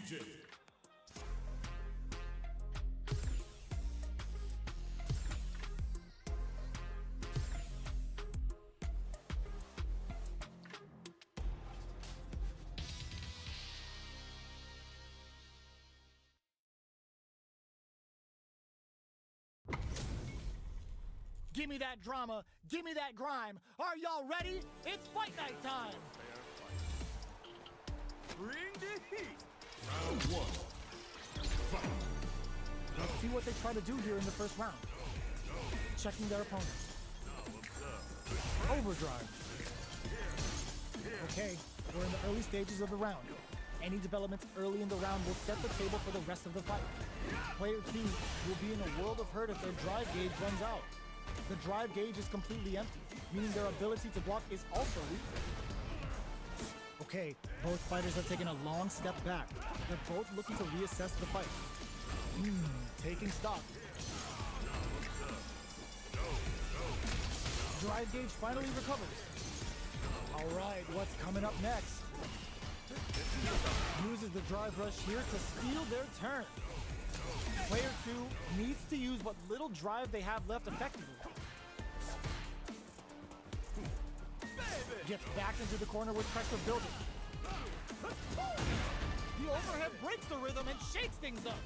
DJ. Give me that drama, give me that grime. Are y'all ready? It's fight night time! Bring the heat! Round one. Fight. Let's see what they try to do here in the first round. Checking their opponent. Overdrive. Okay, we're in the early stages of the round. Any developments early in the round will set the table for the rest of the fight. Player 2 will be in a world of hurt if their drive gauge runs out. The drive gauge is completely empty, meaning their ability to block is also weak. Okay, both fighters have taken a long step back. They're both looking to reassess the fight. Taking stock. Drive gauge finally recovers. All right, what's coming up next? Uses the drive rush here to steal their turn. Player 2 needs to use what little drive they have left effectively. Gets back into the corner with pressure building. The overhead breaks the rhythm and shakes things up.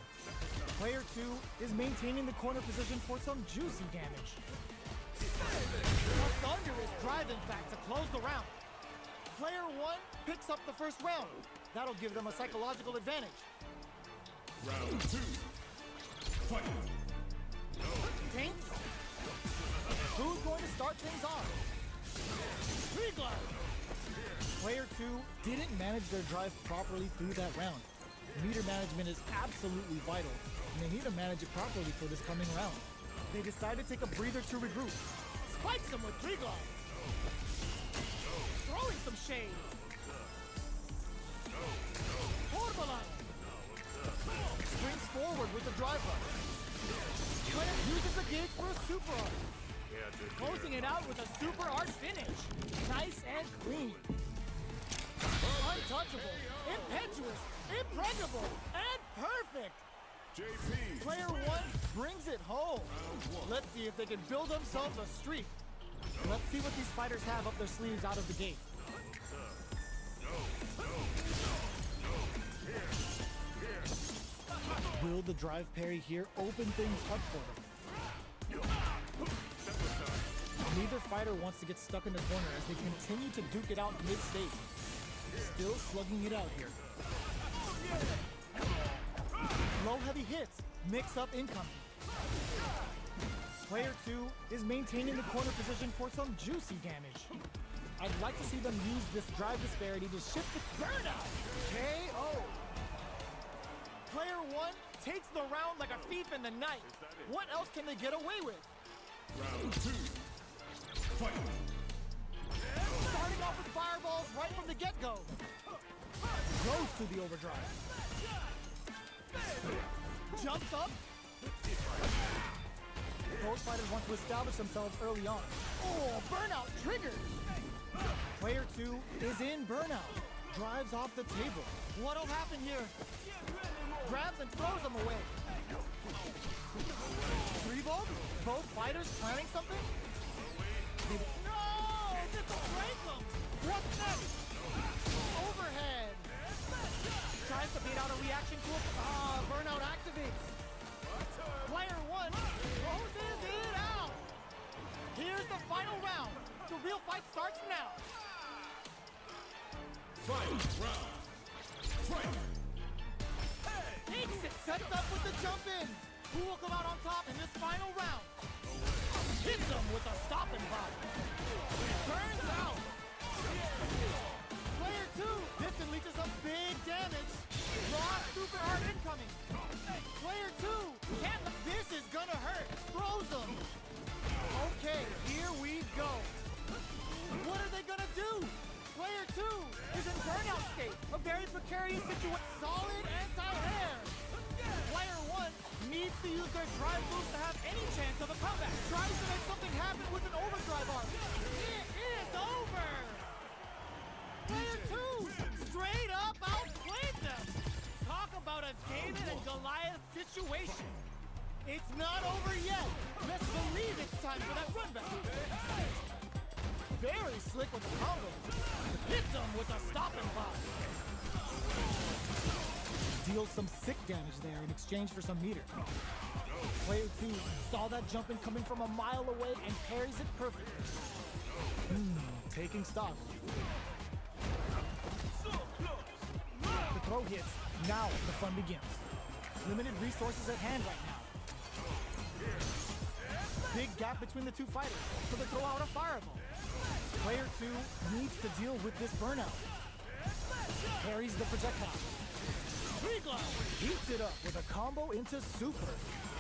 Player 2 is maintaining the corner position for some juicy damage. A thunderous drive, in fact, to close the round. Player 1 picks up the first round. That'll give them a psychological advantage. Round two. Fight. Taints? Who's going to start things off? Tree glide! Player 2 didn't manage their drive properly through that round. Meter management is absolutely vital, and they need to manage it properly for this coming round. They decide to take a breather to regroup. Spikes him with tree glide! Throwing some shade! Portaline! Springs forward with the drive rush. Player uses the gauge for a super art. Closing it out with a super art finish. Nice and clean. Untouchable, impetuous, impregnable, and perfect. JP. Player 1 brings it home. Let's see if they can build themselves a streak. Let's see what these fighters have up their sleeves out of the gate. Will the drive parry here open things up for them? Neither fighter wants to get stuck in the corner as they continue to duke it out mid-stage. Still slugging it out here. Low heavy hits, mix up incoming. Player 2 is maintaining the corner position for some juicy damage. I'd like to see them use this drive disparity to shift the burnout. KO. Player 1 takes the round like a thief in the night. What else can they get away with? Round two. Fight. Starting off with fireballs right from the get-go. Goes to the overdrive. Jumps up. Both fighters want to establish themselves early on. Oh, burnout triggered. Player 2 is in burnout. Drives off the table. What'll happen here? Grabs and throws him away. Three-bolt? Both fighters planning something? No! This will break him! What's next? Overhead! Tries to beat out a reaction to a burnout activates. Player 1 closes it out! Here's the final round. The real fight starts now. Fight. Round. Fight. Takes it, sets up with the jump in. Who will come out on top in this final round? Hits him with a stopping block. Burns out. Player 2, this can lead to some big damage. Raw super hard incoming. Player 2, can't, this is gonna hurt. Throws him. Okay, here we go. What are they gonna do? Player 2 is in burnout state. A very precarious situation. Solid anti-air. Player 1 needs to use their drive boost to have any chance of a comeback. Tries to make something happen with an overdrive arm. It is over! Player 2 straight up outplayed them. Talk about a David and Goliath situation. It's not over yet. Let's believe it's time for that run back. Very slick with the combo. Hits him with a stopping block. Deals some sick damage there in exchange for some meter. Player 2 saw that jump in coming from a mile away and parries it perfectly. Taking stock. The throw hits. Now the fun begins. Limited resources at hand right now. Big gap between the two fighters, so they throw out a fireball. Player 2 needs to deal with this burnout. Parries the projectile. Heats it up with a combo into super.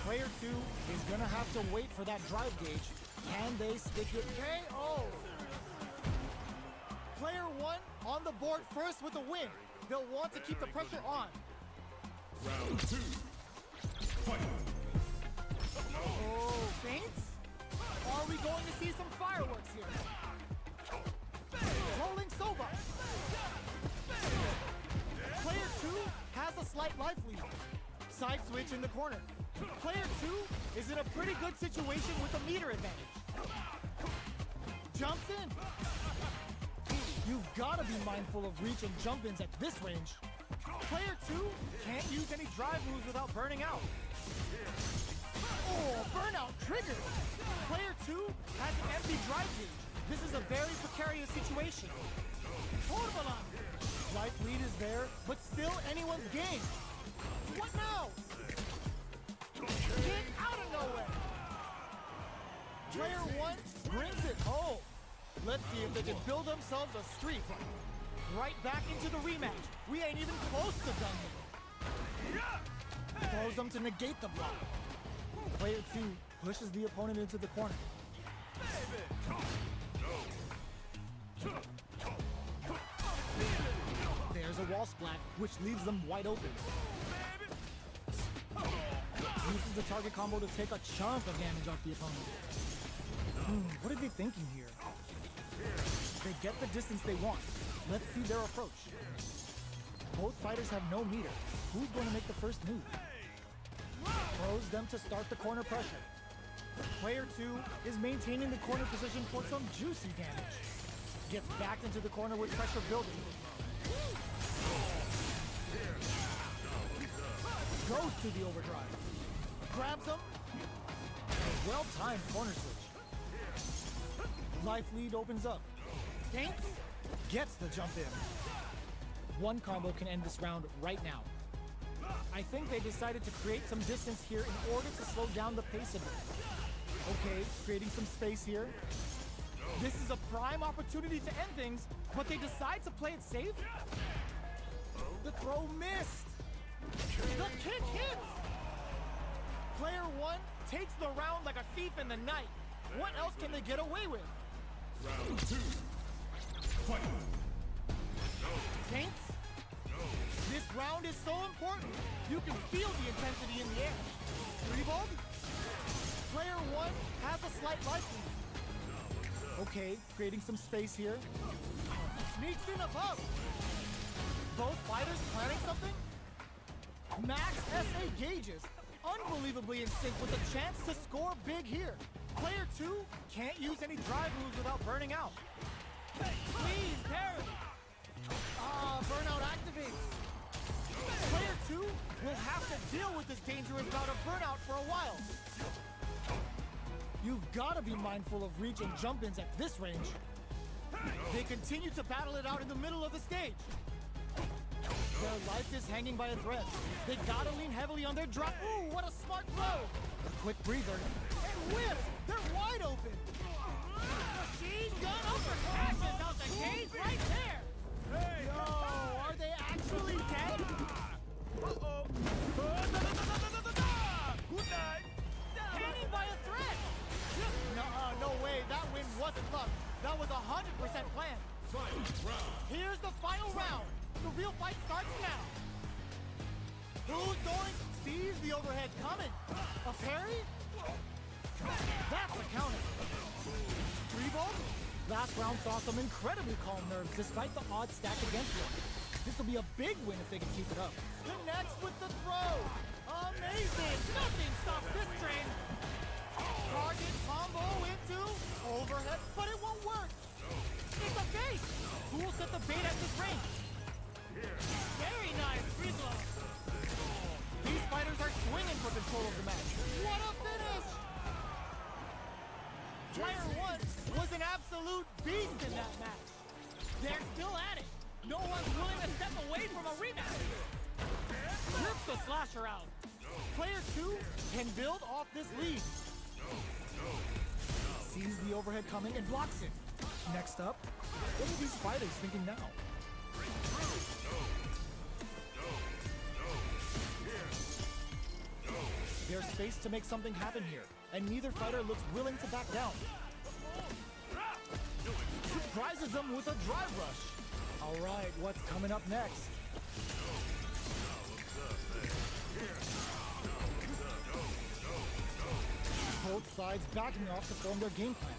Player 2 is gonna have to wait for that drive gauge. Can they stick it? KO! Player 1 on the board first with a win. They'll want to keep the pressure on. Round 2. Fight. Oh, feints? Are we going to see some fireworks here? Rolling Soba. Player 2 has a slight life lead. Side switch in the corner. Player 2 is in a pretty good situation with a meter advantage. Jumps in. You've got to be mindful of reach and jump-ins at this range. Player 2 can't use any drive moves without burning out. Oh, burnout triggered. Player 2 has an empty drive gauge. This is a very precarious situation. Torbalan. Life lead is there, but still anyone's game. What now? Get out of nowhere. Player 1 brings it home. Let's see if they can build themselves a streak. Right back into the rematch. We ain't even close to done yet. Throws them to negate the block. Player 2 pushes the opponent into the corner. There's a wall splat, which leaves them wide open. Uses the target combo to take a chunk of damage off the opponent. What are they thinking here? They get the distance they want. Let's see their approach. Both fighters have no meter. Who's going to make the first move? Throws them to start the corner pressure. Player 2 is maintaining the corner position for some juicy damage. Gets backed into the corner with pressure building. Goes to the overdrive. Grabs him. A well-timed corner switch. Life lead opens up. Thanks. Gets the jump in. One combo can end this round right now. I think they decided to create some distance here in order to slow down the pace of it. Okay, creating some space here. This is a prime opportunity to end things, but they decide to play it safe? The throw missed. The kick hits. Player 1 takes the round like a thief in the night. What else can they get away with? Round 2. Fight. Saints? This round is so important. You can feel the intensity in the air. Revolt? Player 1 has a slight life lead. Okay, creating some space here. Sneaks in above. Both fighters planning something? Max SA gauges. Unbelievably in sync with a chance to score big here. Player 2 can't use any drive moves without burning out. Please, parry. Burnout activates. Player 2 will have to deal with this dangerous bout of burnout for a while. You've got to be mindful of reach and jump-ins at this range. They continue to battle it out in the middle of the stage. Their life is hanging by a thread. They gotta lean heavily on their drop. Ooh, what a smart throw! A quick breather. And whips! They're wide open! Machine gun crashes out the cage right there! Hey! Yo, are they actually dead? Uh-oh. Good night. Hanging by a thread! No way, that win wasn't luck. That was 100% planned. Final round. Here's the final round. The real fight starts now. Who's going? Sees the overhead coming. A parry? That's a counter. Revolt? Last round saw some incredibly calm nerves despite the odds stacked against them. This will be a big win if they can keep it up. Connects with the throw. Amazing. Nothing stops this train. Target combo into overhead, but it won't work. It's a bait. Who will set the bait at this range? Very nice free throw. These fighters are swinging for control of the match. What a finish! Player 1 was an absolute beast in that match. They're still at it. No one's willing to step away from a rematch. Rips the slasher out. Player 2 can build off this lead. Sees the overhead coming and blocks it. Next up, what are these fighters thinking now? There's space to make something happen here, and neither fighter looks willing to back down. Surprises them with a drive rush. All right, what's coming up next? Both sides backing off to form their game plan.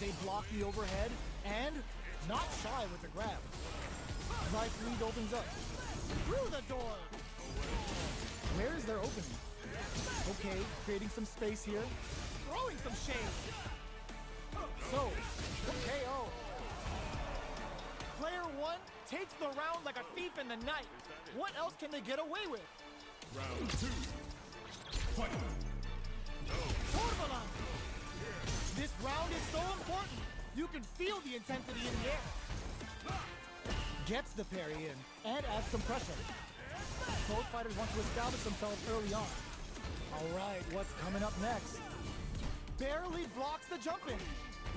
They block the overhead and not shy with the grab. Right lead opens up. Through the door! Where is their opening? Okay, creating some space here. Throwing some shade. So, KO. Player 1 takes the round like a thief in the night. What else can they get away with? Round 2. Fight. Torbalan! This round is so important. You can feel the intensity in the air. Gets the parry in and adds some pressure. Both fighters want to establish themselves early on. All right, what's coming up next? Barely blocks the jump in.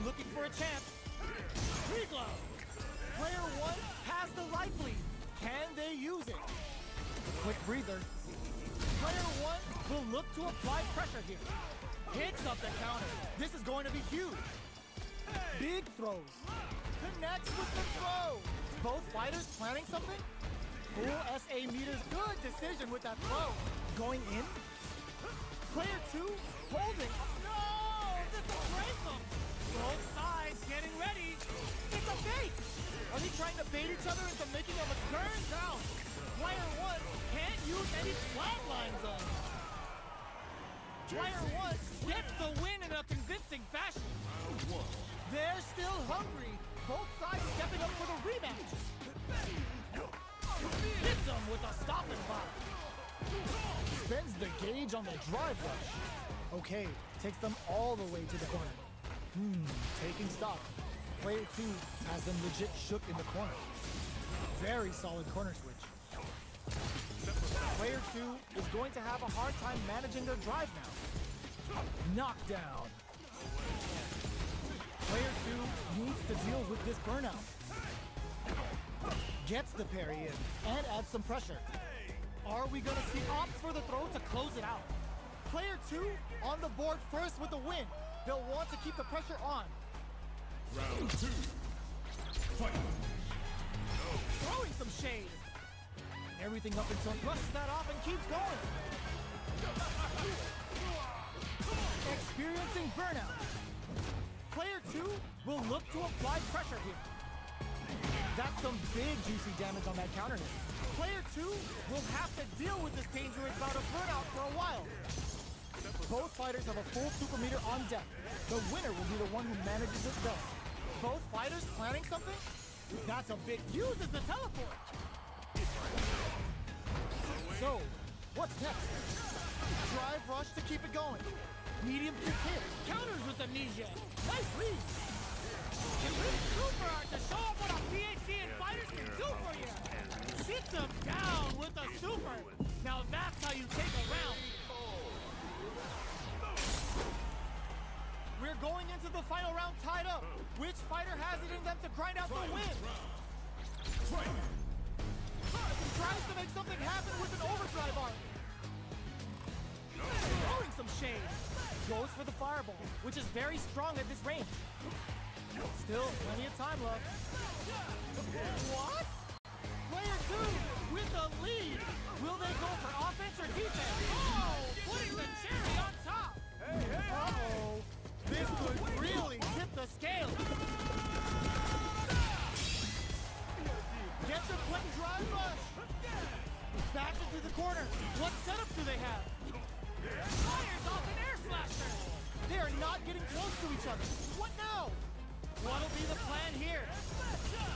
Looking for a chance. Free glove. Player 1 has the life lead. Can they use it? Quick breather. Player 1 will look to apply pressure here. Hits up the counter. This is going to be huge. Big throws. Connects with the throw. Both fighters planning something? Full SA meters. Good decision with that throw. Going in. Player 2 holding. No! This will break them. Both sides getting ready. It's a bait. Are they trying to bait each other into making them a turn down? Player 1 can't use any flatline zone. Player 1 gets the win in a convincing fashion. They're still hungry. Both sides stepping up for the rematch. Hits them with a stopping block. Spends the gauge on the drive rush. Okay, takes them all the way to the corner. Taking stock. Player 2 has them legit shook in the corner. Very solid corner switch. Player 2 is going to have a hard time managing their drive now. Knockdown. Player 2 needs to deal with this burnout. Gets the parry in and adds some pressure. Are we going to see opts for the throw to close it out? Player 2 on the board first with the win. They'll want to keep the pressure on. Round 2. Fight. Throwing some shade. Everything up until brushes that off and keeps going. Experiencing burnout. Player 2 will look to apply pressure here. That's some big juicy damage on that counter hit. Player 2 will have to deal with this dangerous bout of burnout for a while. Both fighters have a full super meter on deck. The winner will be the one who manages it best. Both fighters planning something? That's a big uses the teleport. So, what's next? Drive rush to keep it going. Medium kick hit. Counters with amnesia. Nice lead. And with super art to show off what a PhD in fighters can do for you. Sits him down with a super. Now that's how you take a round. We're going into the final round tied up. Which fighter has it in them to grind out the win? Tries to make something happen with an overdrive art. Throwing some shade. Goes for the fireball, which is very strong at this range. Still, plenty of time left. What? Player 2 with the lead. Will they go for offense or defense? Oh, putting the cherry on top. Uh-oh. This could really the scale. Get the quick drive rush. Back into the corner. What setup do they have? Fires off an air slasher. They are not getting close to each other. What now? What'll be the plan here?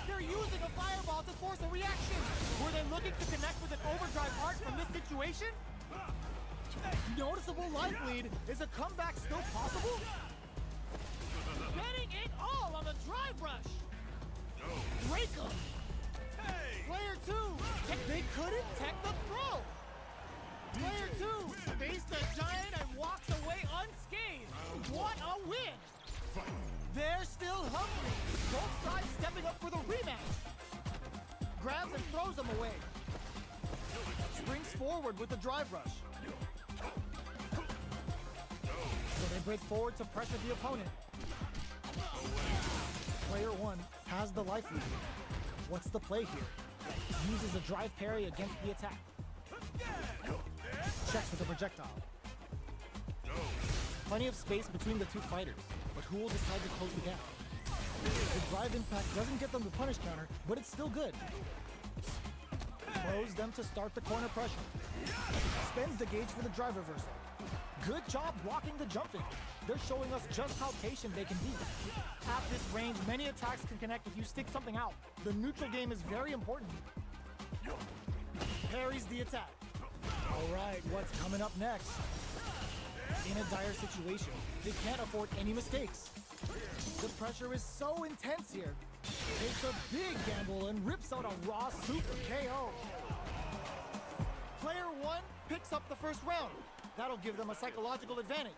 They're using a fireball to force a reaction. Were they looking to connect with an overdrive arc from this situation? Noticeable life lead. Is a comeback still possible? Betting it all on the drive rush. Break 'em. Player 2. They couldn't tech the throw. Player 2 faced the giant and walks away unscathed. What a win. They're still hungry. Both sides stepping up for the rematch. Grabs and throws him away. Springs forward with the drive rush. So they break forward to pressure the opponent. Player 1 has the life lead. What's the play here? Uses a drive parry against the attack. Checks with a projectile. Plenty of space between the two fighters, but who will decide to close the gap? The drive impact doesn't get them the punish counter, but it's still good. Throws them to start the corner pressure. Spends the gauge for the drive reversal. Good job blocking the jumping. They're showing us just how patient they can be. At this range, many attacks can connect if you stick something out. The neutral game is very important. Parries the attack. All right, what's coming up next? In a dire situation, they can't afford any mistakes. The pressure is so intense here. Takes a big gamble and rips out a raw super KO. Player 1 picks up the first round. That'll give them a psychological advantage.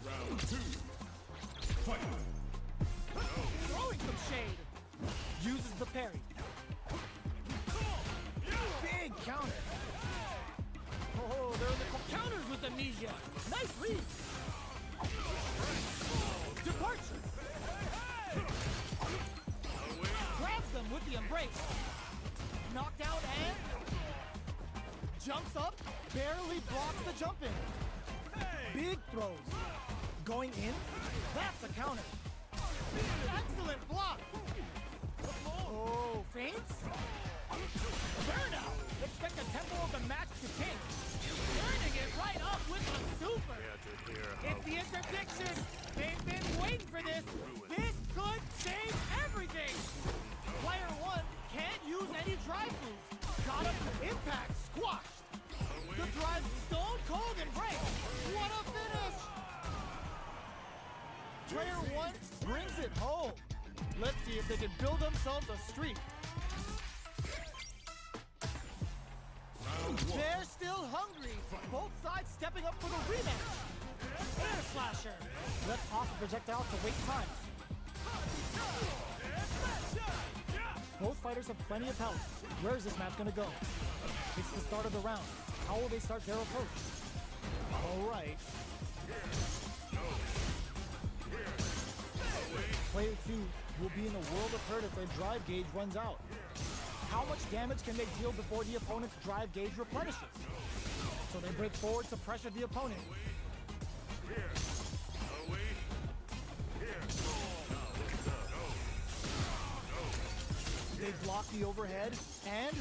Round 2. Fight. Throwing some shade. Uses the parry. Big counter. Oh, they're in the counters with amnesia. Nice read. Departure. Grabs them with the embrace. Knocked out and jumps up, barely blocks the jump in. Big throws. Going in, that's a counter. Excellent block. Oh, feints? Burnout. Expect the tempo of the match to change. Turning it right up with a super. It's the interdiction. They've been waiting for this. This could save everything. Player 1 can't use any drive moves. Got up to impact, squashed. The drive stone cold and break. What a finish. Player 1 brings it home. Let's see if they can build themselves a streak. They're still hungry. Both sides stepping up for the rematch. Air slasher. Let's toss the projectile to waste time. Both fighters have plenty of health. Where is this match going to go? It's the start of the round. How will they start their approach? All right. Player 2 will be in a world of hurt if their drive gauge runs out. How much damage can they deal before the opponent's drive gauge replenishes? So they break forward to pressure the opponent. They block the overhead, and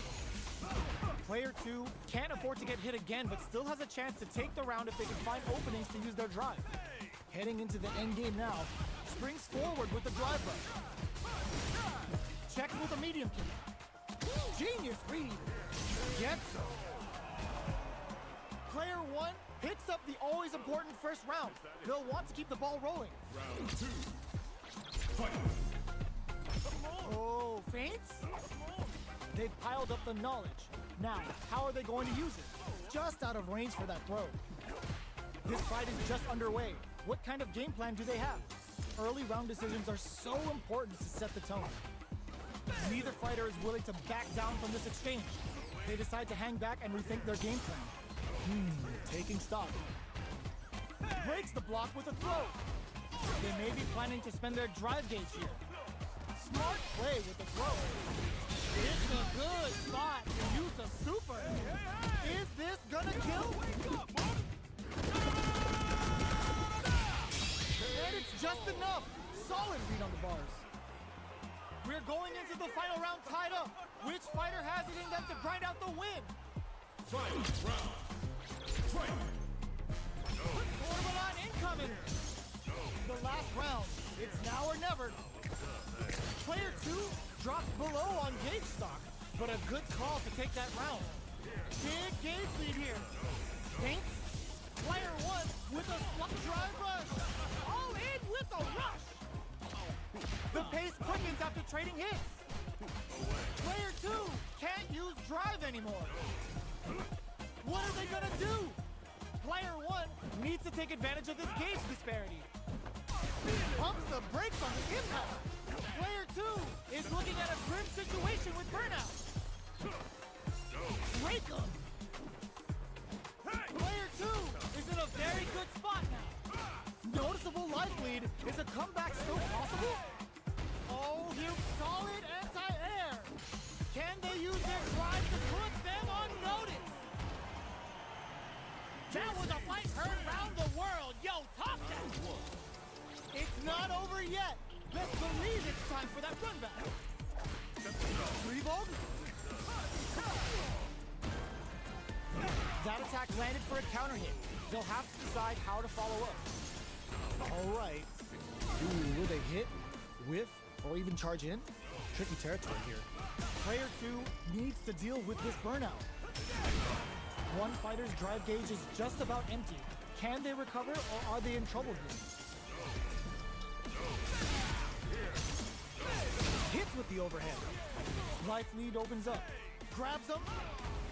player 2 can't afford to get hit again, but still has a chance to take the round if they can find openings to use their drive. Heading into the end game now, springs forward with the drive rush. Checks with a medium kick. Genius read. Gets him. Player 1 picks up the always important first round. They'll want to keep the ball rolling. Round 2. Fight. Oh, feints? They've piled up the knowledge. Now, how are they going to use it? Just out of range for that throw. This fight is just underway. What kind of game plan do they have? Early round decisions are so important to set the tone. Neither fighter is willing to back down from this exchange. They decide to hang back and rethink their game plan. Taking stock. Breaks the block with a throw. They may be planning to spend their drive gauge here. Smart play with the throw. It's a good spot to use the super. Is this gonna kill? And it's just enough. Solid read on We're going into the final round tied up. Which fighter has it in them to grind out the win? Final round. Fight. Orbalon incoming. The last round. It's now or never. Player 2 drops below on gauge stock, but a good call to take that round. Big gauge lead here. Paints. Player 1 with a drive rush. All in with a rush. The pace quickens after trading hits. Player 2 can't use drive anymore. What are they gonna do? Player 1 needs to take advantage of this gauge disparity. Pumps the brakes on the impact. Player 2 is looking at a grim situation with burnout. Break him. Player 2 is in a very good spot now. Noticeable life lead. Is a comeback still possible? Oh, you solid anti-air. Can they use their drive to put them on notice? That was a fight heard around the world. Yo, top that. It's not over yet. Let's believe it's time for that run back. Revolt? That attack landed for a counter hit. They'll have to decide how to follow up. All right. Ooh, will they hit, whiff, or even charge in? Tricky territory here. Player 2 needs to deal with this burnout. One fighter's drive gauge is just about empty. Can they recover, or are they in trouble here? Hits with the overhead. Life lead opens up. Grabs him.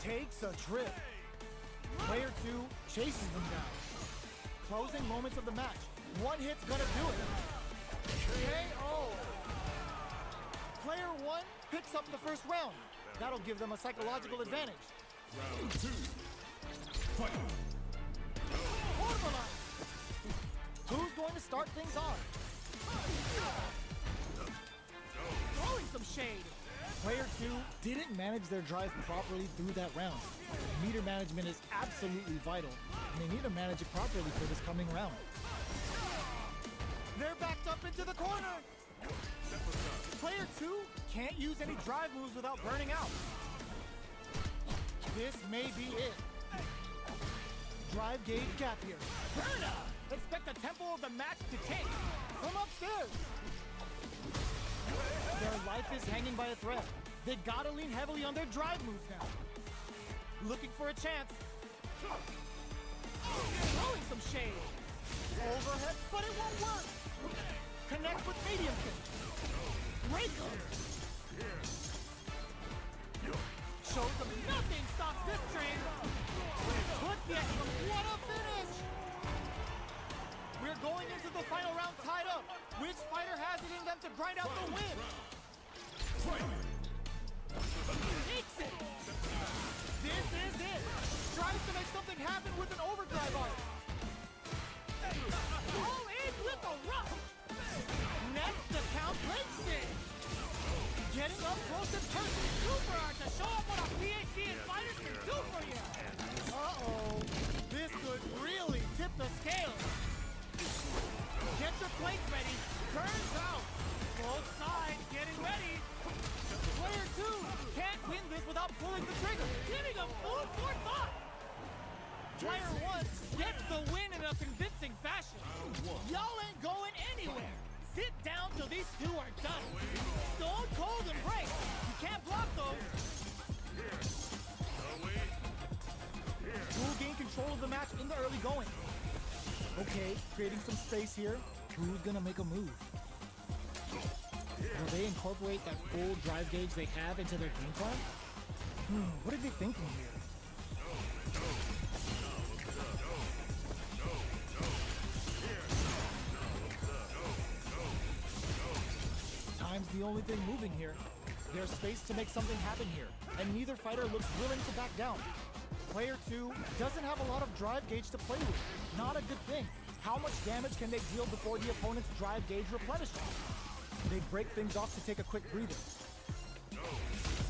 Takes a trip. Player 2 chases them down. Closing moments of the match. One hit's gonna do it. KO. Player 1 picks up the first round. That'll give them a psychological advantage. Round 2. Fight. Orbalon. Who's going to start things on? Throwing some shade. Player 2 didn't manage their drive properly through that round. Meter management is absolutely vital, and they need to manage it properly for this coming round. They're backed up into the corner. Player 2 can't use any drive moves without burning out. This may be it. Drive gauge gap here. Burnout! Expect the tempo of the match to change. From upstairs. Their life is hanging by a thread. They gotta lean heavily on their drive moves now. Looking for a chance. Throwing some shade. Overhead, but it won't work. Connects with medium kick. Break him. Shows them nothing stops this train. Could get them. What a finish! We're going into the final round tied up. Which fighter has it in them to grind out the win? Takes it. This is it. Tries to make something happen with an overdrive art. All in with a rush. Next, the count breaks it. Getting up close and personal super art to show up what a PhD and fighters can do for you. Uh-oh. This could really tip the scales. Get your plates ready. Turns out. Both sides getting ready. Player 2 can't win this without pulling the trigger. Giving him food for thought. Player 1 gets the win in a convincing fashion. Y'all ain't going anywhere. Sit down till these two are done. Stone cold embrace. You can't block those. Who'll gain control of the match in the early going? Okay, creating some space here. Who's gonna make a move? Will they incorporate that full drive gauge they have into their game plan? What are they thinking here? Time's the only thing moving here. There's space to make something happen here, and neither fighter looks willing to back down. Player 2 doesn't have a lot of drive gauge to play with. Not a good thing. How much damage can they deal before the opponent's drive gauge replenishes? They break things off to take a quick breather.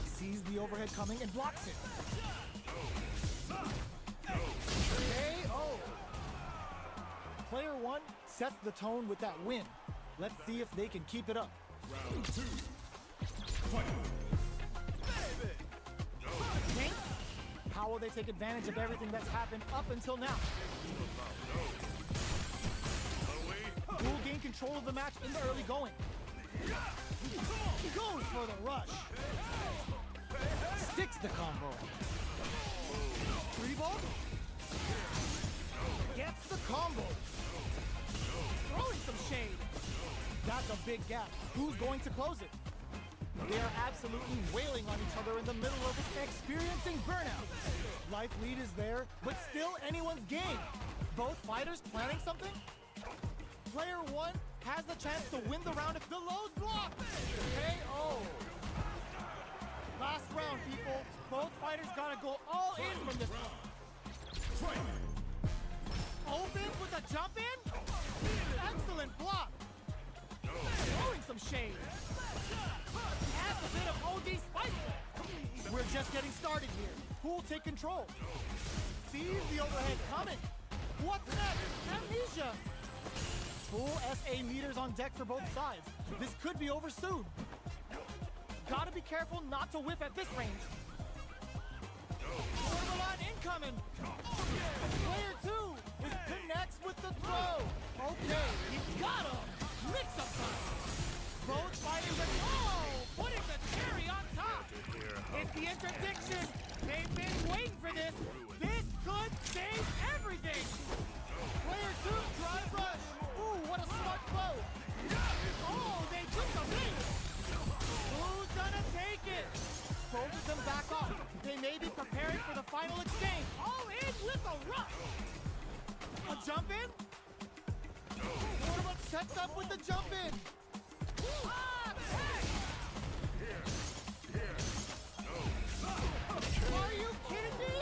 Sees the overhead coming and blocks it. KO! Player 1 sets the tone with that win. Let's see if they can keep it up. Round 2. Fight! King? How will they take advantage of everything that's happened up until now? Who will gain control of the match in the early going? He goes for the rush. Sticks the combo. 3-volt? Gets the combo. Throwing some shade. That's a big gap. Who's going to close it? They are absolutely wailing on each other in the middle of this, experiencing burnout. Life lead is there, but still anyone's game. Both fighters planning something? Player 1 has the chance to win the round if the low's blocked. KO. Last round, people. Both fighters gotta go all in from this one. Fight! Open with a jump in? Excellent block. Throwing some shade. Adds a bit of OD spice. We're just getting started here. Who will take control? Sees the overhead coming. What's next? Amnesia. Full SA meters on deck for both sides. This could be over soon. Gotta be careful not to whiff at this range. Borderline incoming. Player 2 connects with the throw. Okay, he got him. Mix-up time. Both fighters are putting the cherry on top. It's the interdiction. They've been waiting for this. This could save everything. Player 2 drive rush. Ooh, what a smart blow. Oh, they took the bait. Who's gonna take it? Both of them back off. They may be preparing for the final exchange. All in with a rush. A jump in? What about sets up with the jump in? Are you kidding me?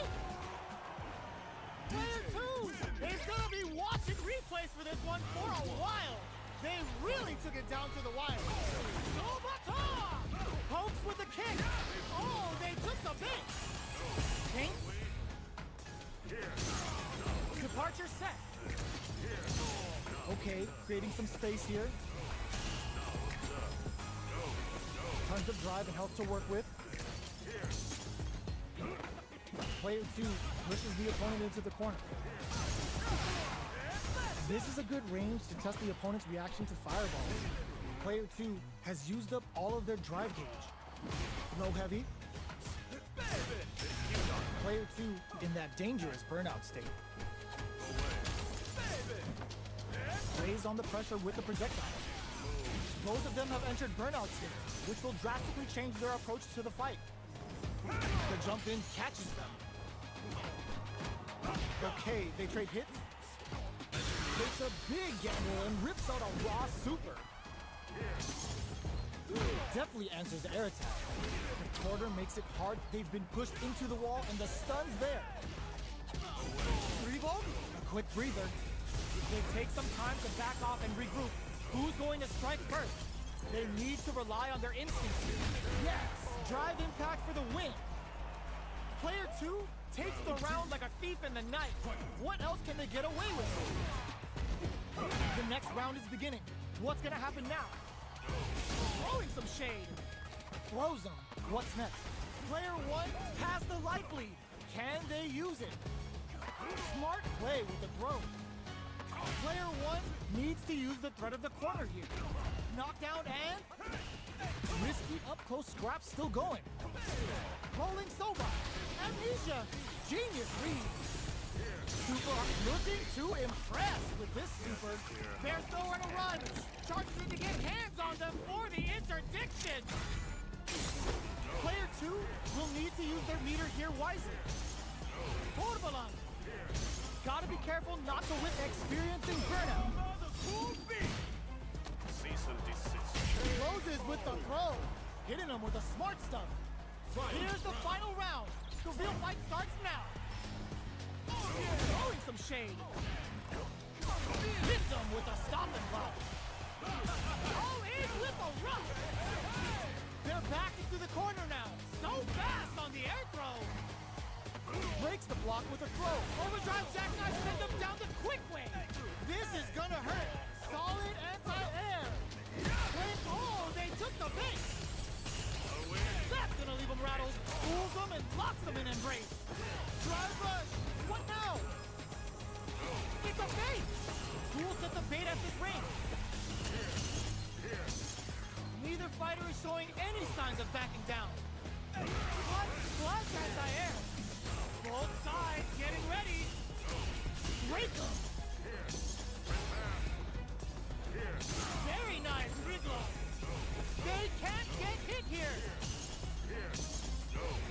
Player 2 is gonna be watching replays for this one for a while. They really took it down to the wire. Pokes with the kick. Oh, they took the bait. King? Departure set. Okay, creating some space here. Tons of drive and health to work with. Player 2 pushes the opponent into the corner. This is a good range to test the opponent's reaction to fireballs. Player 2 has used up all of their drive gauge. Low heavy. Player 2 in that dangerous burnout state. Lays on the pressure with the projectile. Both of them have entered burnout state, which will drastically change their approach to the fight. The jump in catches them. Okay, they trade hits. Takes a big gamble and rips out a raw super. Definitely answers the air attack. The quarter makes it hard. They've been pushed into the wall and the stun's there. 3-volt? A quick breather. They take some time to back off and regroup. Who's going to strike first? They need to rely on their instincts. Yes! Drive impact for the win. Player 2 takes the round like a thief in the night. What else can they get away with? The next round is beginning. What's gonna happen now? Throwing some shade. Throws them. What's next? Player 1 has the life lead. Can they use it? Smart play with the throw. Player 1 needs to use the threat of the corner here. Knockdown and... risky up-close scrap still going. Rolling Soba. Amnesia. Genius read. Super looking to impress with this super. There's nowhere to run. Sharks need to get hands on them for the interdiction. Player 2 will need to use their meter here wisely. Portabalon. Gotta be careful not to whip experiencing burnout. Closes with the throw. Hitting him with the smart stuff. Here's the final round. The real fight starts now. Throwing some shade. Hits him with a stop and block. All in with a rush. They're back into the corner now. So fast on the air throw. Breaks the block with a throw. Overdrive jackknife sends him down the quick way. This is gonna hurt. Solid anti-air. Oh, they took the bait. That's gonna leave him rattled. Fools him and locks him in embrace. Drive rush. What now? It's a bait. Who will set the bait at this range? Neither fighter is showing any signs of backing down. What? Plus anti-air. Both sides getting ready. Break them. Very nice, Riddler. They can't get hit here.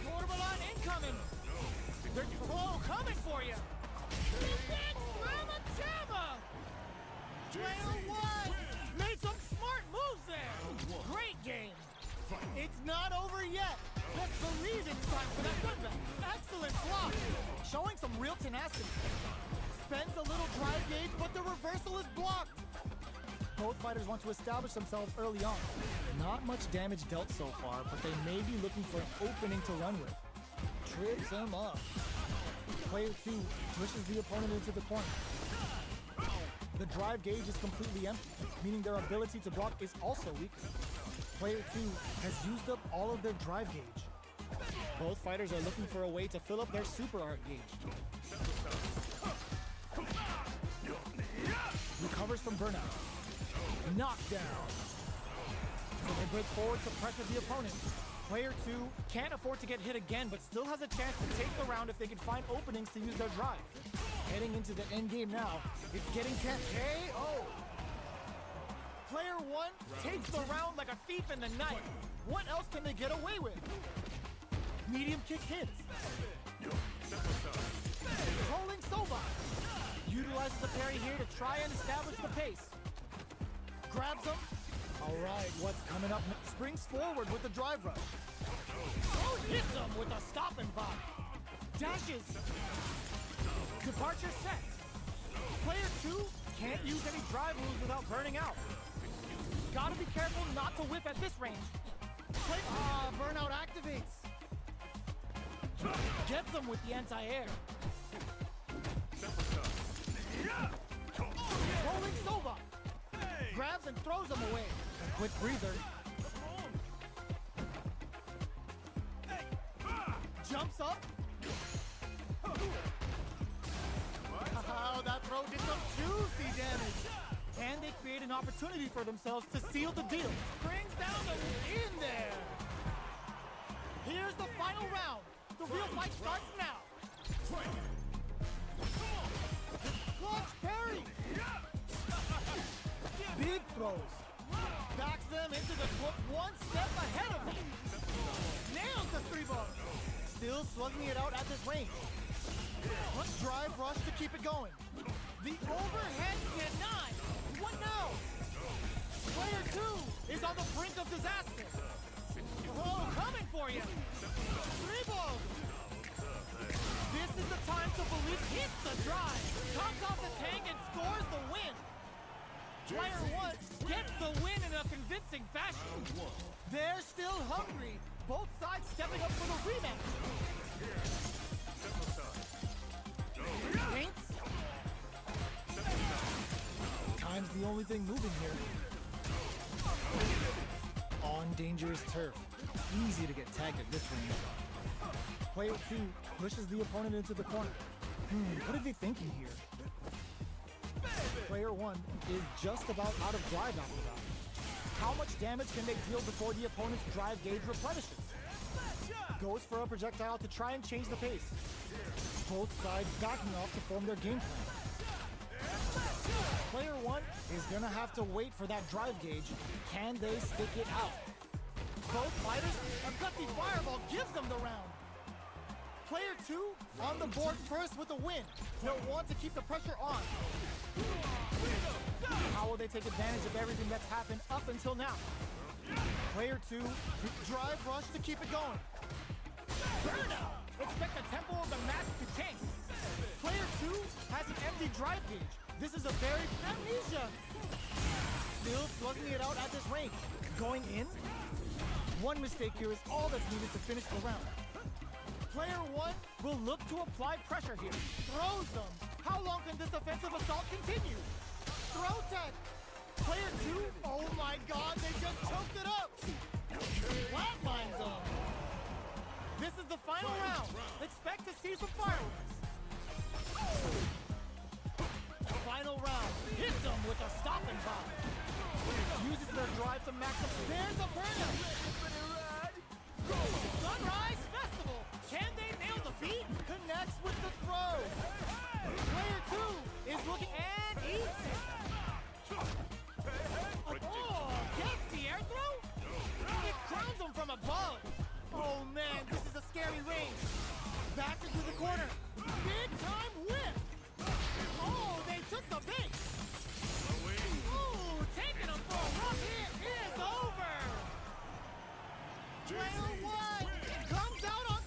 Borderline incoming. They're coming for you. Big Mama Jamma. Player one made some smart moves there. Great game. It's not over yet. Let's believe it's time for that comeback. Excellent block. Showing some real tenacity. Spends a little drive gauge, but the reversal is blocked. Both fighters want to establish themselves early on. Not much damage dealt so far, but they may be looking for an opening to run with. Trips him up. Player 2 pushes the opponent into the corner. The drive gauge is completely empty, meaning their ability to block is also weak. Player 2 has used up all of their drive gauge. Both fighters are looking for a way to fill up their super art gauge. Recovers from burnout. Knockdown. So they break forward to pressure the opponent. Player 2 can't afford to get hit again, but still has a chance to take the round if they can find openings to use their drive. Heading into the end game now, it's getting tense. KO! Player 1 takes the round like a thief in the night. What else can they get away with? Medium kick hits. Rolling Soba. Utilizes the parry here to try and establish the pace. Grabs him. All right, what's coming up? Springs forward with the drive rush. Oh, hits him with a stop and block. Dashes. Departure set. Player 2 can't use any drive moves without burning out. Gotta be careful not to whiff at this range. Burnout activates. Gets him with the anti-air. Rolling Soba. Grabs and throws him away. A quick breather. Jumps up. Oh, that throw did some juicy damage. And they create an opportunity for themselves to seal the deal. Brings down the in there. Here's the final round. The real fight starts now. Clutch parry. Big throws. Backs them into the court one step ahead of them. Nails the 3-ball. Still slugging it out at this range. Let's drive rush to keep it going. The overhead denied. What now? Player 2 is on the brink of disaster. Oh, coming for you. 3-ball. This is the time to believe. Hits the drive. Comes off the tank and scores the win. Player 1 gets the win in a convincing fashion. They're still hungry. Both sides stepping up for the rematch. Paints. Time's the only thing moving here. On dangerous turf. Easy to get tagged at this range. Player 2 pushes the opponent into the corner. What are they thinking here? Player 1 is just about out of drive after that. How much damage can they deal before the opponent's drive gauge replenishes? Goes for a projectile to try and change the pace. Both sides backing off to form their game plan. Player 1 is gonna have to wait for that drive gauge. Can they stick it out? Both fighters, a gutsy fireball gives them the round. Player 2 on the board first with a win. They'll want to keep the pressure on. How will they take advantage of everything that's happened up until now? Player 2, drive rush to keep it going. Burnout! Expect the tempo of the match to tank. Player 2 has an empty drive gauge. This is a very amnesia. Still slugging it out at this range. Going in? One mistake here is all that's needed to finish the round. Player 1 will look to apply pressure here. Throws them. How long can this offensive assault continue? Throw tech. Player 2, oh my god, they just choked it up. Flatlines him. This is the final round. Expect to see some fireworks. Final round. Hits them with a stopping bomb. Uses their drive to maximize. There's a burnout. Sunrise Festival. Can they nail the beat? Connects with the throw. Player 2 is looking and eats it. Oh, gets the air throw? It crowns him from above. Oh man, this is a scary range. Back into the corner. Big time whip. Oh, they took the bait. Ooh, taking him for a walk. It is over. Player 1 comes out on.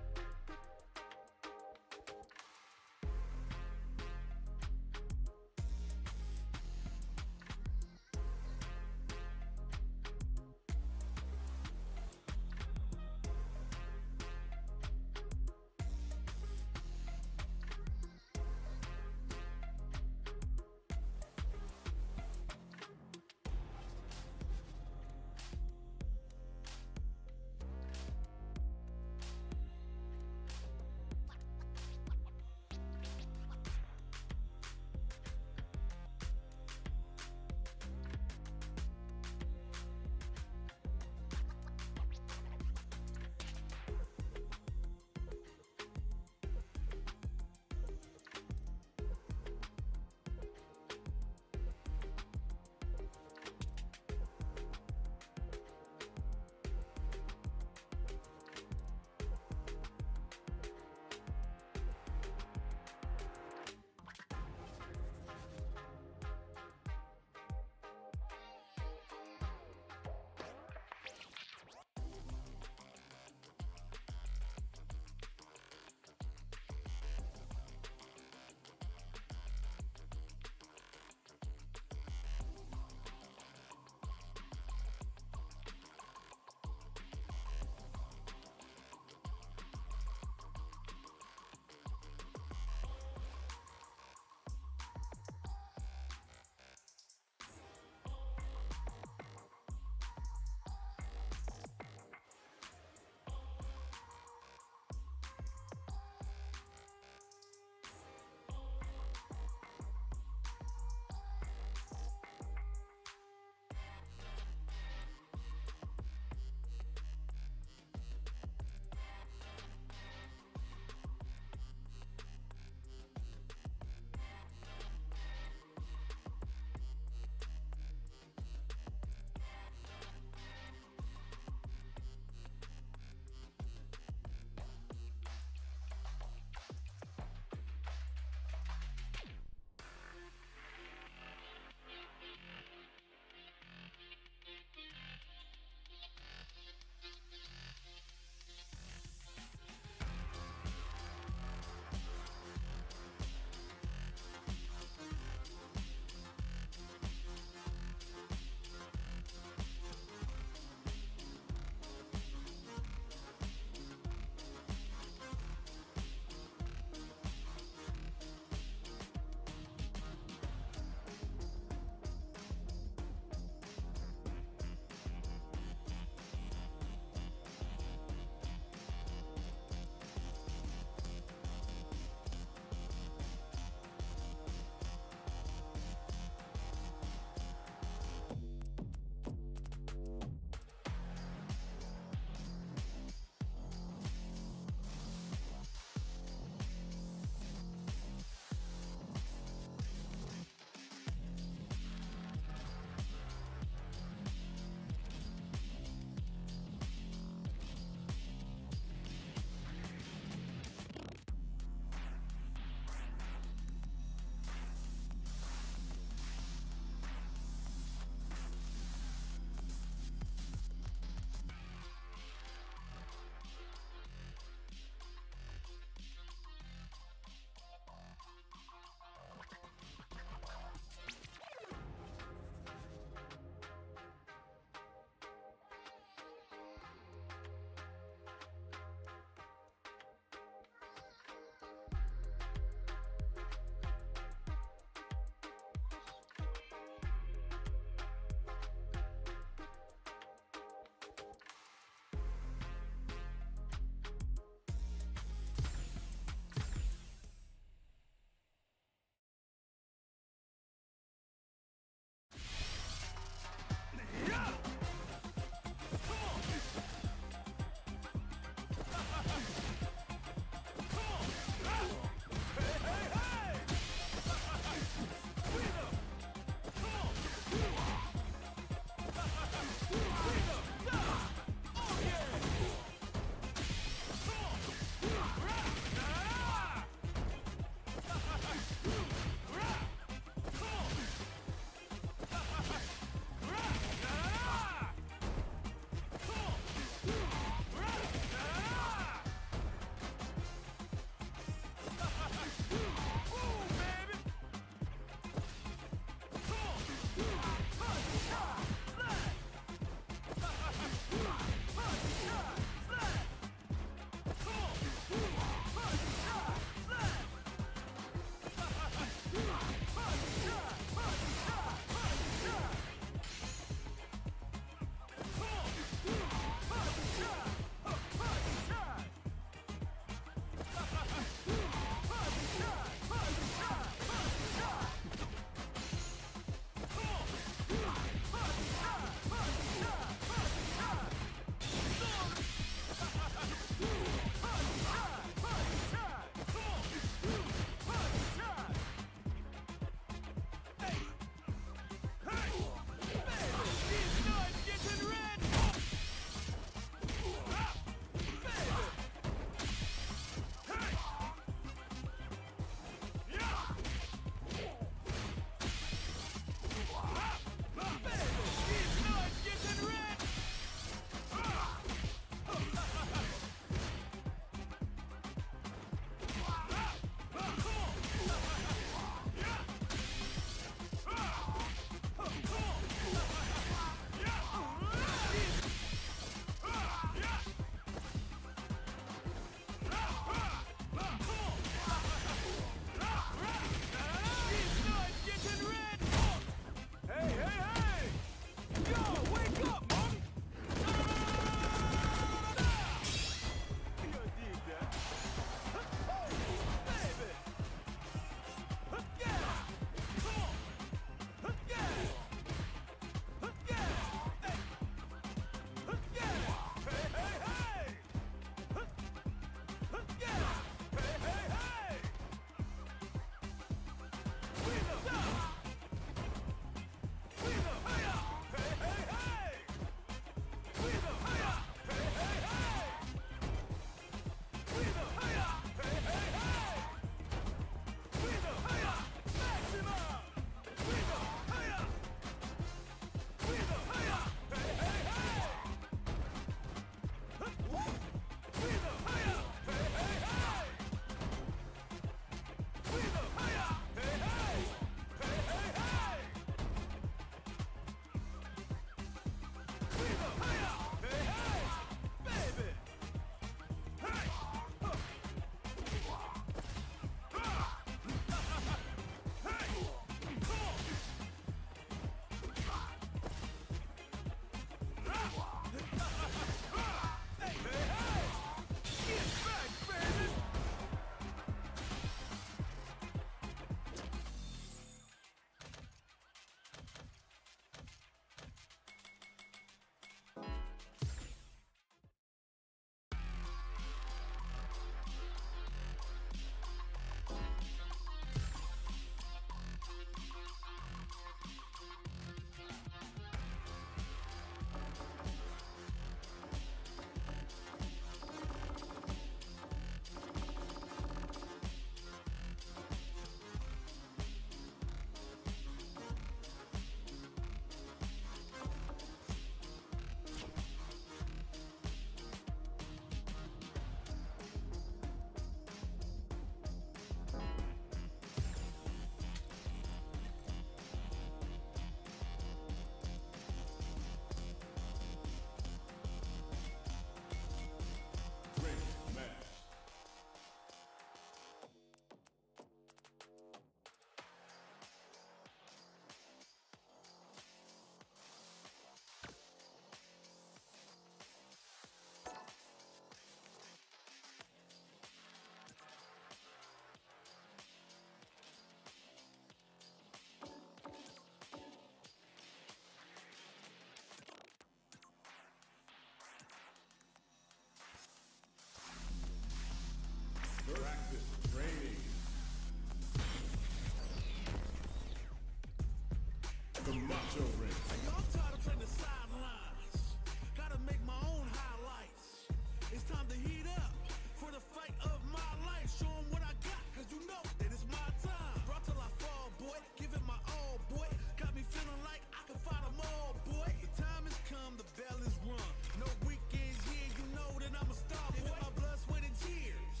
The Macho Ring. I'm tired of playing the sidelines. Gotta make my own highlights. It's time to heat up for the fight of my life. Show 'em what I got, cause you know that it's my time. Brought till I fall, boy. Give it my all, boy. Got me feeling like I can fight 'em all, boy. The time has come, the bell is rung. No weekends here, you know that I'm a star, boy. My blood, sweat, and tears.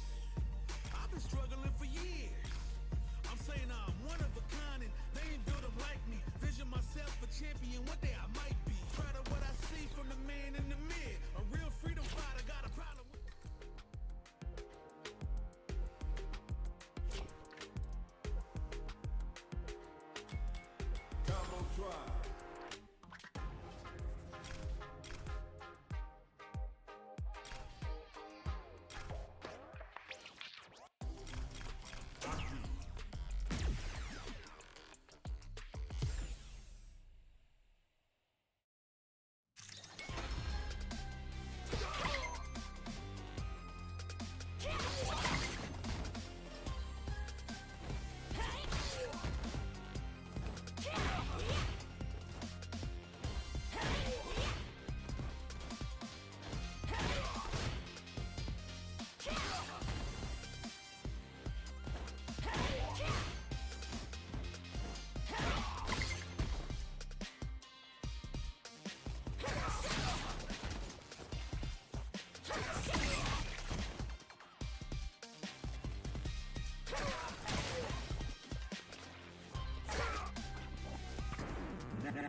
I've been struggling for years. I'm saying I'm one of a kind and they ain't built up like me. Vision myself a champion, one day I might be. Proud of what I see from the man in the mid. A real freedom fighter, got a problem with. Combo try.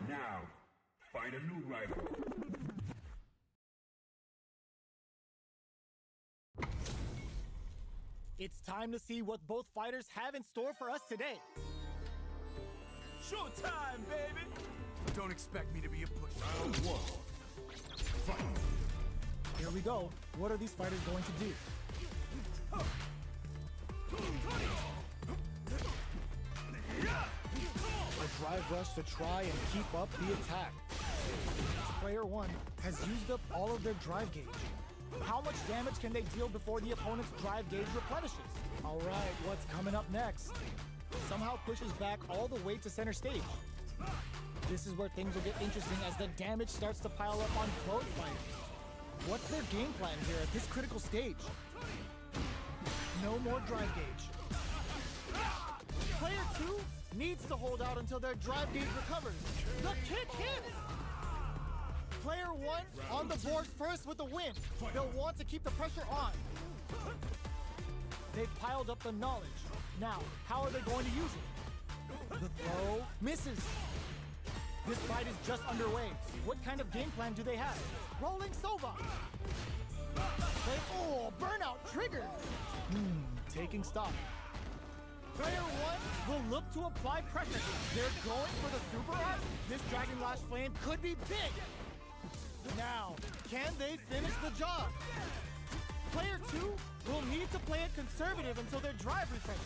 Now, find a new rival. It's time to see what both fighters have in store for us today. Showtime, baby! Don't expect me to be a push. Round one. Fight. Here we go. What are these fighters going to do? A drive rush to try and keep up the attack. Player one has used up all of their drive gauge. How much damage can they deal before the opponent's drive gauge replenishes? All right, what's coming up next? Somehow pushes back all the way to center stage. This is where things will get interesting as the damage starts to pile up on both fighters. What's their game plan here at this critical stage? No more drive gauge. Player two needs to hold out until their drive gauge recovers. The kick hits! Player one on the board first with the win. They'll want to keep the pressure on. They've piled up the knowledge. Now, how are they going to use it? The throw misses. This fight is just underway. What kind of game plan do they have? Rolling Sova. Oh, burnout triggered. Taking stock. Player one will look to apply pressure. They're going for the super art. This Dragon Lash Flame could be big. Now, can they finish the job? Player two will need to play it conservative until their drive refreshes.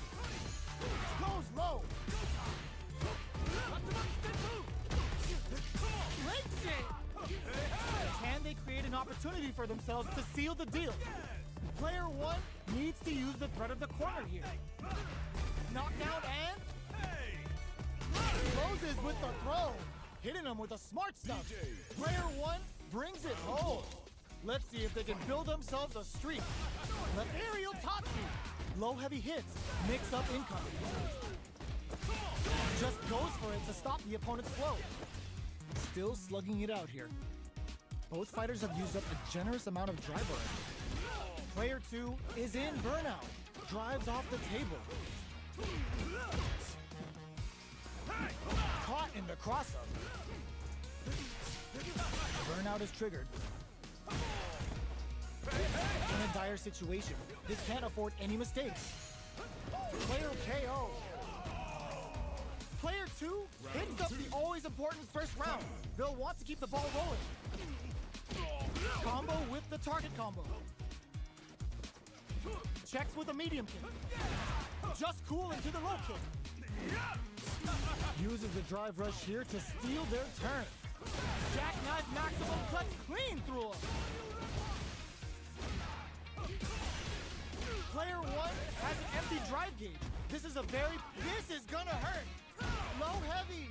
Goes low. Breaks it. Can they create an opportunity for themselves to seal the deal? Player one needs to use the threat of the corner here. Knockdown and closes with the throw. Hitting him with a smart stuff. Player one brings it home. Let's see if they can build themselves a streak. Let aerial Tatsu. Low heavy hits. Mix up incoming. Just goes for it to stop the opponent's flow. Still slugging it out here. Both fighters have used up a generous amount of drive already. Player two is in burnout. Drives off the table. Caught in the cross-up. Burnout is triggered. In a dire situation, this can't afford any mistakes. Player KO. Player two hits up the always important first round. They'll want to keep the ball rolling. Combo with the target combo. Checks with a medium kick. Just cool into the low kick. Uses the drive rush here to steal their turn. Jackknife maximum cuts clean through him. Player one has an empty drive gauge. This is gonna hurt. Low heavy.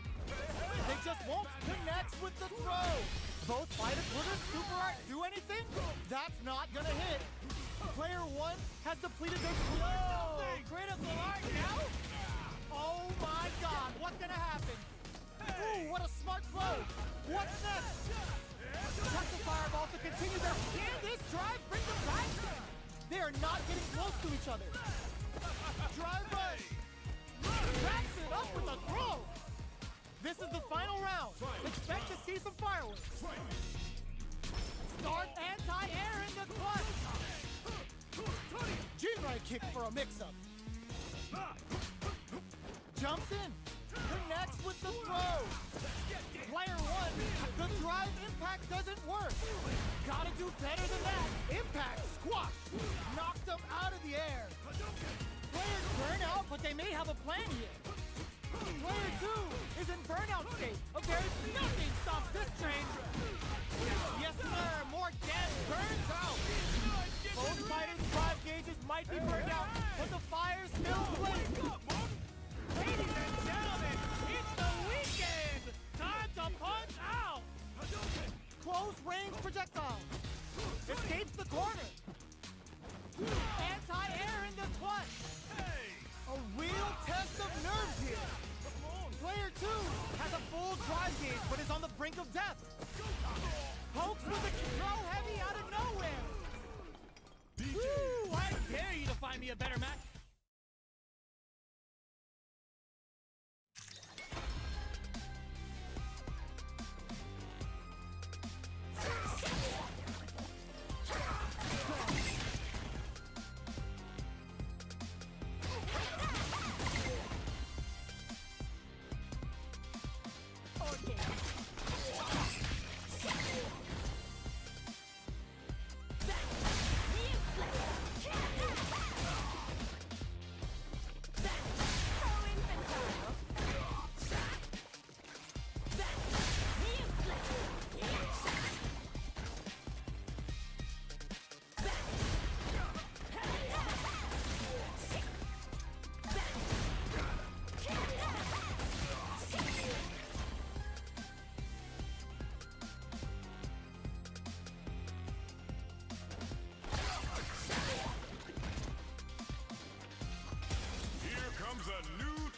They just won't connect with the throw. Both fighters, will their super art do anything? That's not gonna hit. Player one has depleted their critical art now? Oh my god, what's gonna happen? Ooh, what a smart throw. What's next? Touch the fireball to continue their... Can this drive bring them back? They are not getting close to each other. Drive rush. Wraps it up with a throw. This is the final round. Expect to see some fireworks. Start anti-air in the clutch. G-right kick for a mix-up. Jumps in. Connects with the throw. Player one, the drive impact doesn't work. Gotta do better than that. Impact squash. Knocked them out of the air. Players burn out, but they may have a plan here. Player two is in burnout state. Nothing stops this train. Yes, sir. More gas burns out. Both fighters' drive gauges might be burned out, but the fire still blazes. Ladies and gentlemen, it's the weekend. Time to punch out. Close range projectile. Escapes the corner. Anti-air in the clutch. A real test of nerves here. Player two has a full drive gauge, but is on the brink of death. Pokes with a throw heavy out of nowhere. Woo! I dare you to find me a better match.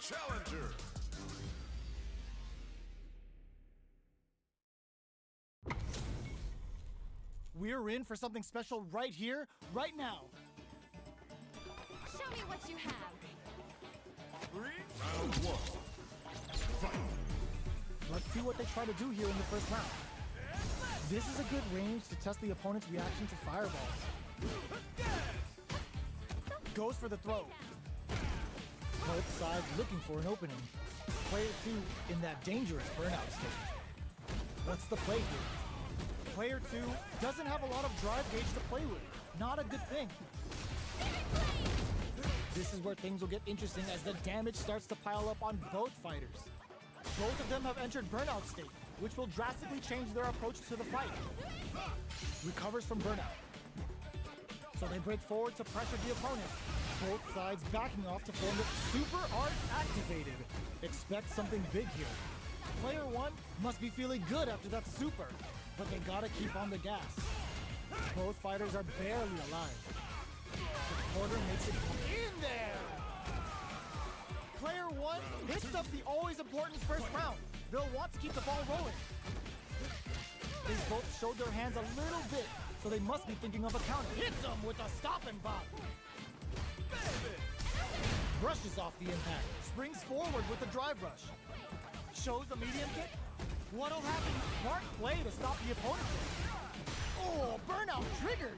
Challenger. We're in for something special right here, right now. Show me what you have. Round one. Fight. Let's see what they try to do here in the first round. This is a good range to test the opponent's reaction to fireballs. Goes for the throw. Both sides looking for an opening. Player two in that dangerous burnout stage. What's the play here? Player two doesn't have a lot of drive gauge to play with. Not a good thing. This is where things will get interesting as the damage starts to pile up on both fighters. Both of them have entered burnout state, which will drastically change their approach to the fight. Recovers from burnout. So they break forward to pressure the opponent. Both sides backing off to form the super art activated. Expect something big here. Player one must be feeling good after that super, but they gotta keep on the gas. Both fighters are barely alive. The quarter makes it in there. Player one hits up the always important first round. They'll want to keep the ball rolling. They both showed their hands a little bit, so they must be thinking of a counter. Hits them with a stop and bop. Brushes off the impact. Springs forward with the drive rush. Shows a medium kick. What'll happen? Smart play to stop the opponent. Oh, burnout triggered.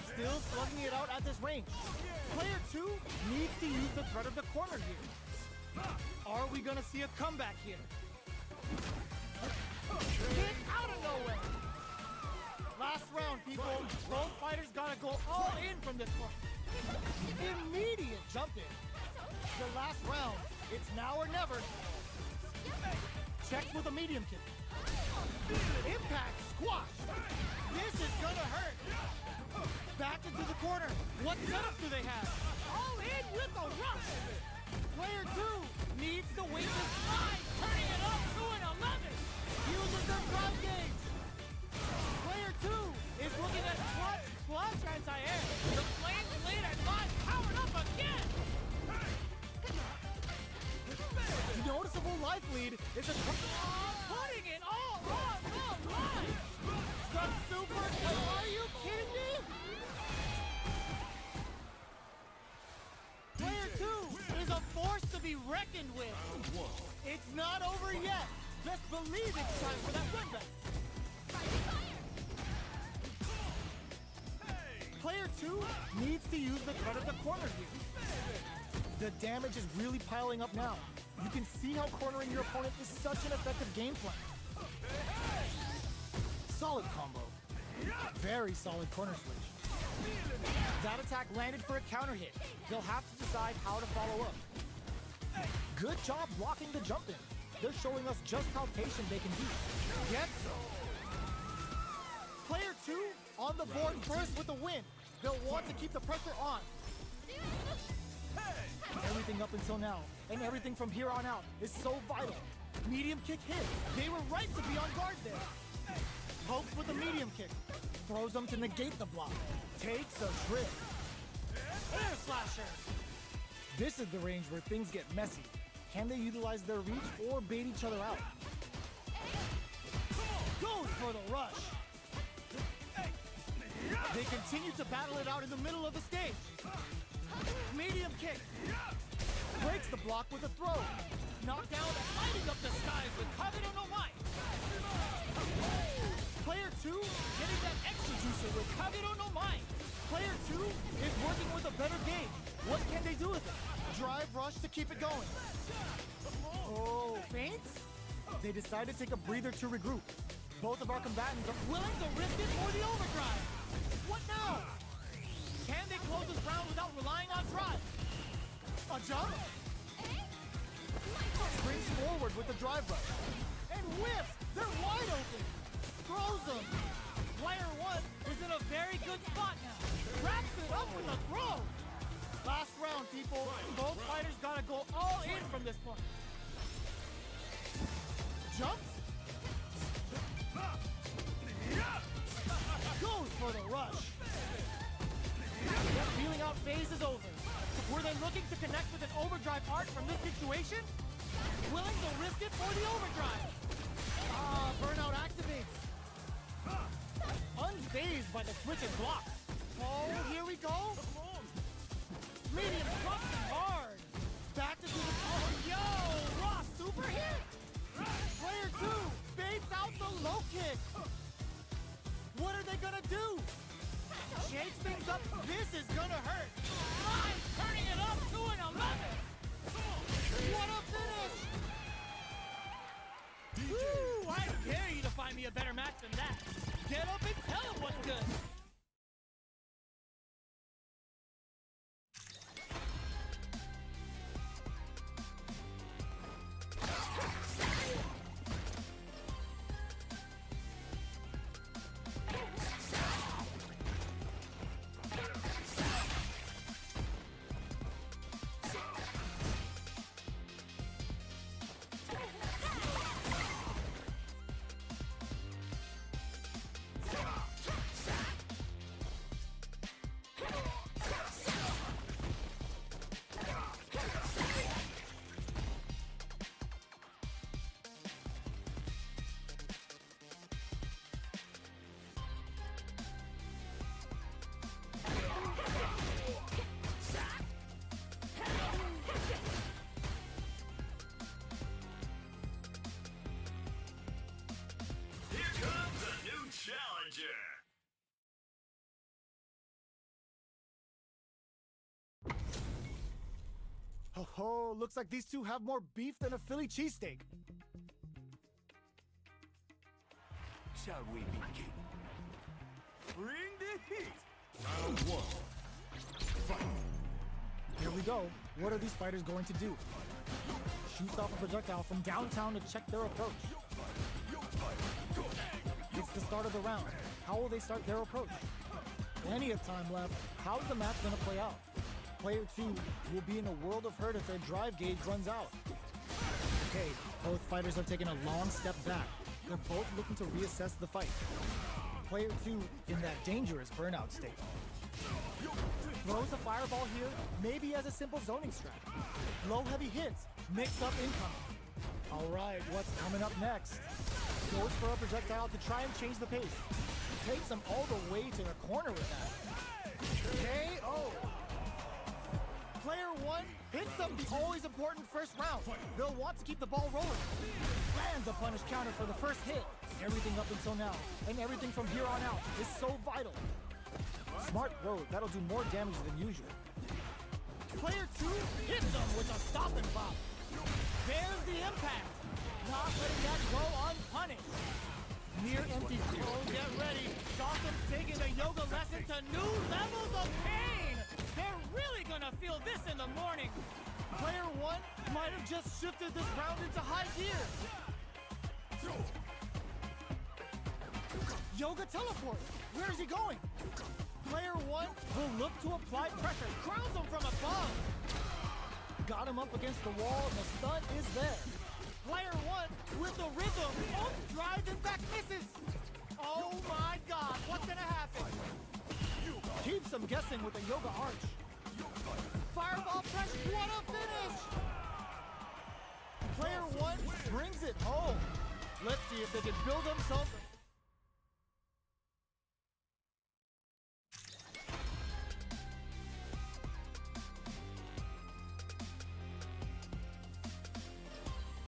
Still slugging it out at this range. Player two needs to use the threat of the corner here. Are we gonna see a comeback here? Kick out of nowhere. Last round, people. Both fighters gotta go all in from this one. Immediate jump in. The last round. It's now or never. Checks with a medium kick. Impact squash. This is gonna hurt. Back into the corner. What setup do they have? All in with a rush. Player two needs to win life lead is a... Putting it all on the line! The super... Are you kidding me? Player 2 is a force to be reckoned with. It's not over yet. Best believe it's time for that run back. Player 2 needs to use the cut of the corner here. The damage is really piling up now. You can see how cornering your opponent is such an effective game plan. Solid combo. Very solid corner switch. That attack landed for a counter hit. They'll have to decide how to follow up. Good job blocking the jump in. They're showing us just how patient they can be. Get so. Player 2 on the board first with a win. They'll want to keep the pressure on. Everything up until now, and everything from here on out, is so vital. Medium kick hit. They were right to be on guard there. Hopes with a medium kick. Throws them to negate the block. Takes a trip. Air slasher. This is the range where things get messy. Can they utilize their reach or bait each other out? Goes for the rush. They continue to battle it out in the middle of the stage. Medium kick. Breaks the block with a throw. Knockdown lighting up the skies with Kagero no Mai. Player 2 getting that extra juicer with Kagero no Mai. Player 2 is working with a better gauge. What can they do with it? Drive rush to keep it going. Oh, feints? They decide to take a breather to regroup. Both of our combatants are willing to risk it for the overdrive. What now? Can they close this round without relying on drive? A jump? Springs forward with the drive rush. And whips! They're wide open! Throws them! Player 1 is in a very good spot now. Wraps it up with a throw! Last round, people. Both fighters gotta go all in from this point. Jumps? Goes for the rush. That feeling out phase is over. Were they looking to connect with an overdrive arc from this situation? Willing to risk it for the overdrive. Burnout activates. Unfazed by the switch and block. Oh, here we go. Medium drops it hard. Back to do the... Oh, yo! Raw super hit! Player 2 baits out the low kick. What are they gonna do? Shakes things up. This is gonna hurt. Live turning it up to an 11. What a finish! Woo! I dare you to find me a better match than that. Get up and tell him what's good. Oh, looks like these two have more beef than a Philly cheesesteak. Shall we begin? Bring the heat! Round 1. Fight. Here we go. What are these fighters going to do? Shoots off a projectile from downtown to check their approach. It's the start of the round. How will they start their approach? Plenty of time left. How's the match going to play out? Player 2 will be in a world of hurt if their drive gauge runs out. Okay, both fighters have taken a long step back. They're both looking to reassess the fight. Player 2 in that dangerous burnout state. Throws a fireball here, maybe as a simple zoning strat. Low heavy hits, mix up incoming. All right, what's coming up next? Goes for a projectile to try and change the pace. Takes him all the way to the corner with that. KO. Player one hits them the always important first round. They'll want to keep the ball rolling. Lands a punish counter for the first hit. Everything up until now, and everything from here on out is so vital. Smart throw, that'll do more damage than usual. Player two hits them with a stop and bop. There's the impact. Not letting that go unpunished. Near empty. Oh, get ready. Gotham's taking the yoga lesson to new levels of pain. They're really gonna feel this in the morning. Player one might have just shifted this round into high gear. Yoga teleport. Where is he going? Player one will look to apply pressure. Crowns him from above. Got him up against the wall, and the stun is there. Player one with the rhythm. Oh, drives and back misses. Oh my God, what's gonna happen? Keeps him guessing with a yoga arch. Fireball press, what a finish! Player one brings it home. Let's see if they can build themselves